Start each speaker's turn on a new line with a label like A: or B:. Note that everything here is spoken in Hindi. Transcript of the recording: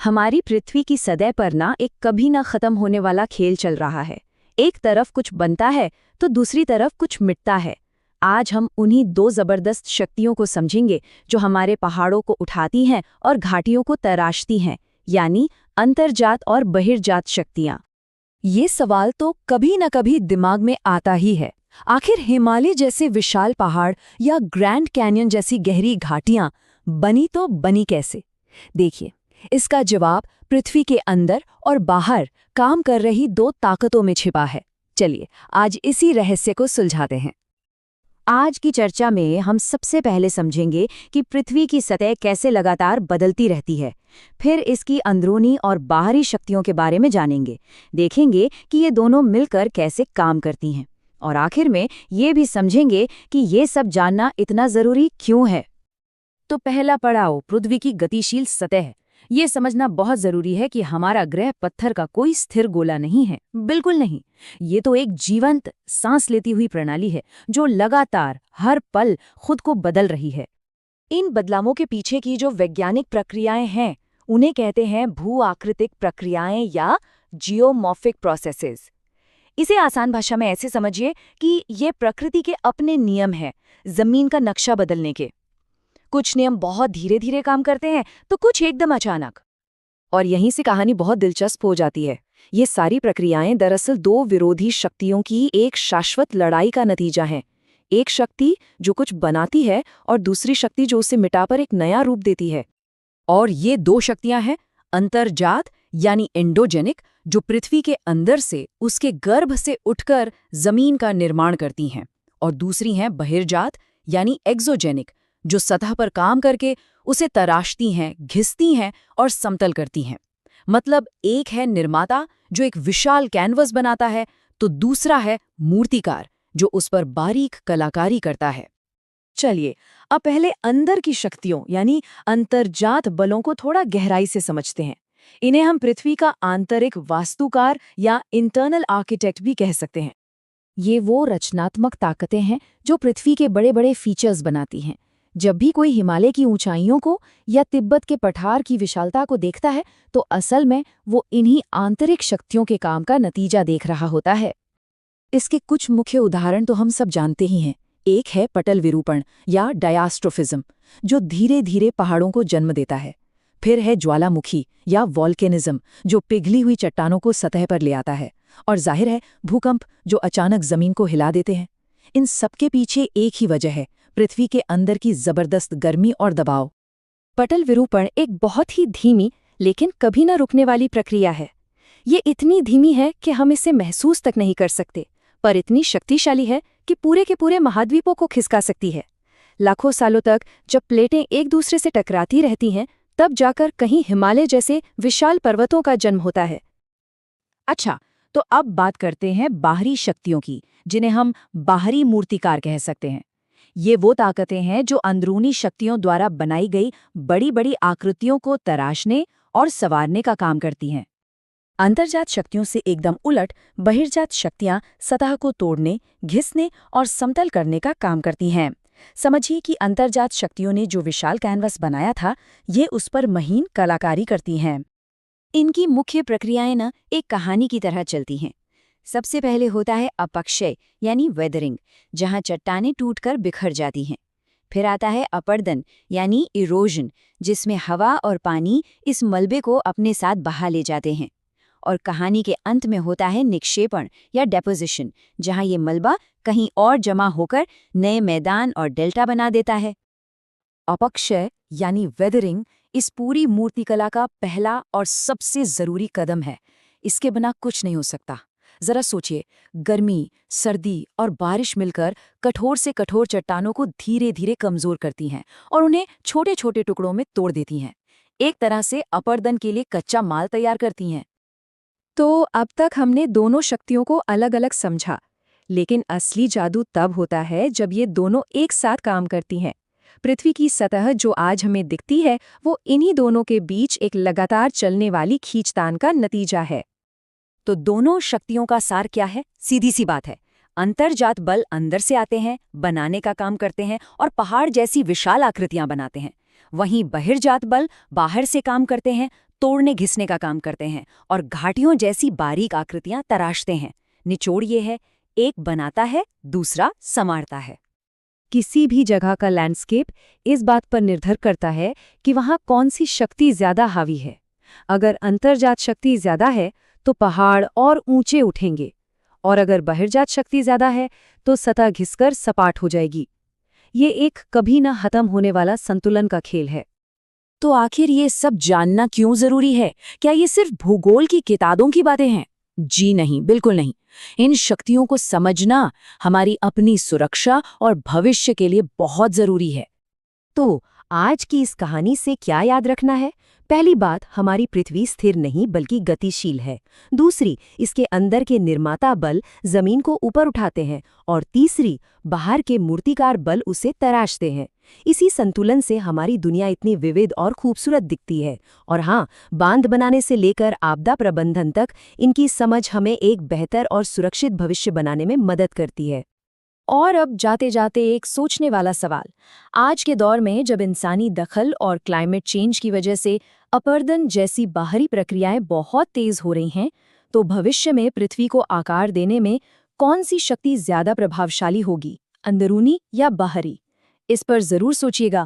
A: हमारी पृथ्वी की सतह पर ना एक कभी ना खत्म होने वाला खेल चल रहा है। एक तरफ कुछ बनता है तो दूसरी तरफ कुछ मिटता है। आज हम उन्हीं दो जबरदस्त शक्तियों को समझेंगे जो हमारे पहाड़ों को उठाती हैं और घाटियों को तराशती हैं, यानी अंतर्जात और बहिर्जात शक्तियां।
B: ये सवाल तो कभी न कभी दिमाग में आता ही है। आखिर हिमालय जैसे विशाल पहाड़ या ग्रैंड कैनियन जैसी गहरी घाटियां बनी तो बनी कैसे? देखिए, इसका जवाब पृथ्वी के अंदर और बाहर काम कर रही दो ताकतों में छिपा है। चलिए आज इसी रहस्य को सुलझाते हैं।
A: आज की चर्चा में हम सबसे पहले समझेंगे कि पृथ्वी की सतह कैसे लगातार बदलती रहती है। फिर इसकी अंदरूनी और बाहरी शक्तियों के बारे में जानेंगे। देखेंगे कि ये दोनों मिलकर कैसे काम करती हैं। और आखिर में ये भी समझेंगे कि ये सब जानना इतना ज़रूरी क्यों है।
B: तो पहला पड़ाव पृथ्वी की गतिशील सतह है। ये समझना बहुत जरूरी है कि हमारा ग्रह पत्थर का कोई स्थिर गोला नहीं है, बिल्कुल नहीं। ये तो एक जीवंत सांस लेती हुई प्रणाली है जो लगातार हर पल खुद को बदल रही है। इन बदलावों के पीछे की जो वैज्ञानिक प्रक्रियाएं हैं उन्हें कहते हैं भू-आकृतिक प्रक्रियाएं या जियोमॉर्फिक प्रोसेसेस। इसे आसान भाषा में ऐसे समझिए कि ये प्रकृति के अपने नियम हैं, जमीन का नक्शा बदलने के। कुछ नियम बहुत धीरे धीरे काम करते हैं तो कुछ एकदम अचानक। और यहीं से कहानी बहुत दिलचस्प हो जाती है। ये सारी प्रक्रियाएं दरअसल दो विरोधी शक्तियों की एक शाश्वत लड़ाई का नतीजा है। एक शक्ति जो कुछ बनाती है और दूसरी शक्ति जो उसे मिटाकर एक नया रूप देती है। और ये दो शक्तियां हैं अंतर्जात यानी एंडोजेनिक, जो पृथ्वी के अंदर से उसके गर्भ से उठकर जमीन का निर्माण करती हैं, और दूसरी हैं बहिर्जात यानी एक्सोजेनिक, जो सतह पर काम करके उसे तराशती हैं, घिसती हैं और समतल करती हैं। मतलब एक है निर्माता जो एक विशाल कैनवस बनाता है, तो दूसरा है मूर्तिकार जो उस पर बारीक कलाकारी करता है। चलिए अब पहले अंदर की शक्तियों यानी अंतर्जात बलों को थोड़ा गहराई से समझते हैं। इन्हें हम पृथ्वी का आंतरिक वास्तुकार या इंटरनल आर्किटेक्ट भी कह सकते हैं। ये वो रचनात्मक ताकतें हैं जो पृथ्वी के बड़े बड़े फीचर्स बनाती हैं। जब भी कोई हिमालय की ऊंचाइयों को या तिब्बत के पठार की विशालता को देखता है तो असल में वो इन्हीं आंतरिक शक्तियों के काम का नतीजा देख रहा होता है। इसके कुछ मुख्य उदाहरण तो हम सब जानते ही हैं। एक है पटल विरूपण या डायास्ट्रोफिज्म, जो धीरे धीरे पहाड़ों को जन्म देता है। फिर है ज्वालामुखी या वॉल्केनिज्म, जो पिघली हुई चट्टानों को सतह पर ले आता है। और जाहिर है भूकंप, जो अचानक जमीन को हिला देते हैं। इन सबके पीछे एक ही वजह है, पृथ्वी के अंदर की जबरदस्त गर्मी और दबाव। पटल विरूपण एक बहुत ही धीमी लेकिन कभी न रुकने वाली प्रक्रिया है। ये इतनी धीमी है कि हम इसे महसूस तक नहीं कर सकते, पर इतनी शक्तिशाली है कि पूरे के पूरे महाद्वीपों को खिसका सकती है। लाखों सालों तक जब प्लेटें एक दूसरे से टकराती रहती हैं, तब जाकर कहीं हिमालय जैसे विशाल पर्वतों का जन्म होता है। अच्छा, तो अब बात करते हैं बाहरी शक्तियों की, जिन्हें हम बाहरी मूर्तिकार कह सकते हैं। ये वो ताकतें हैं जो अंदरूनी शक्तियों द्वारा बनाई गई बड़ी बड़ी आकृतियों को तराशने और संवारने का काम करती हैं। अंतर्जात शक्तियों से एकदम उलट बहिर्जात शक्तियां सतह को तोड़ने, घिसने और समतल करने का काम करती हैं। समझिए कि अंतर्जात शक्तियों ने जो विशाल कैनवस बनाया था, ये उस पर महीन कलाकारी करती हैं। इनकी मुख्य प्रक्रियाएं न एक कहानी की तरह चलती हैं। सबसे पहले होता है अपक्षय यानी वेदरिंग, जहां चट्टानें टूटकर बिखर जाती हैं। फिर आता है अपर्दन यानी इरोजन, जिसमें हवा और पानी इस मलबे को अपने साथ बहा ले जाते हैं। और कहानी के अंत में होता है निक्षेपण या डेपोजिशन, जहां ये मलबा कहीं और जमा होकर नए मैदान और डेल्टा बना देता है। अपक्षय यानी वेदरिंग इस पूरी मूर्तिकला का पहला और सबसे जरूरी कदम है। इसके बिना कुछ नहीं हो सकता। जरा सोचिए, गर्मी, सर्दी और बारिश मिलकर कठोर से कठोर चट्टानों को धीरे धीरे कमजोर करती हैं और उन्हें छोटे छोटे टुकड़ों में तोड़ देती हैं। एक तरह से अपर्दन के लिए कच्चा माल तैयार करती हैं। तो अब तक हमने दोनों शक्तियों को अलग अलग समझा, लेकिन असली जादू तब होता है जब ये दोनों एक साथ काम करती हैं। पृथ्वी की सतह जो आज हमें दिखती है, वो इन्हीं दोनों के बीच एक लगातार चलने वाली खींचतान का नतीजा है। तो दोनों शक्तियों का सार क्या है? सीधी सी बात है, अंतर्जात बल अंदर से आते हैं, बनाने का काम करते हैं और पहाड़ जैसी विशाल आकृतियां बनाते हैं। वहीं बहिर्जात बल बाहर से काम करते हैं,
A: तोड़ने घिसने का काम करते हैं और घाटियों जैसी बारीक आकृतियां तराशते हैं। निचोड़ ये है, एक बनाता है, दूसरा संवारता है। किसी भी जगह का लैंडस्केप इस बात पर निर्भर करता है कि वहाँ कौन सी शक्ति ज्यादा हावी है। अगर अंतर्जात शक्ति ज्यादा है तो पहाड़ और ऊंचे उठेंगे, और अगर बहिर्जात शक्ति ज्यादा है तो सतह घिसकर सपाट हो जाएगी। ये एक कभी न खत्म होने वाला संतुलन का खेल है।
B: तो आखिर ये सब जानना क्यों जरूरी है? क्या ये सिर्फ भूगोल की किताबों की बातें हैं? जी नहीं, बिल्कुल नहीं। इन शक्तियों को समझना हमारी अपनी सुरक्षा और भविष्य के लिए बहुत जरूरी है।
A: तो आज की इस कहानी से क्या याद रखना है? पहली बात, हमारी पृथ्वी स्थिर नहीं बल्कि गतिशील है। दूसरी, इसके अंदर के निर्माता बल जमीन को ऊपर उठाते हैं। और तीसरी, बाहर के मूर्तिकार बल उसे तराशते हैं। इसी संतुलन से हमारी दुनिया इतनी विविध और खूबसूरत दिखती है। और हाँ, बांध बनाने से लेकर आपदा प्रबंधन तक इनकी समझ हमें एक बेहतर और सुरक्षित भविष्य बनाने में मदद करती है।
B: और अब जाते जाते एक सोचने वाला सवाल। आज के दौर में जब इंसानी दखल और क्लाइमेट चेंज की वजह से अपरदन जैसी बाहरी प्रक्रियाएं बहुत तेज हो रही हैं, तो भविष्य में पृथ्वी को आकार देने में कौन सी शक्ति ज्यादा प्रभावशाली होगी, अंदरूनी या बाहरी? इस पर जरूर सोचिएगा।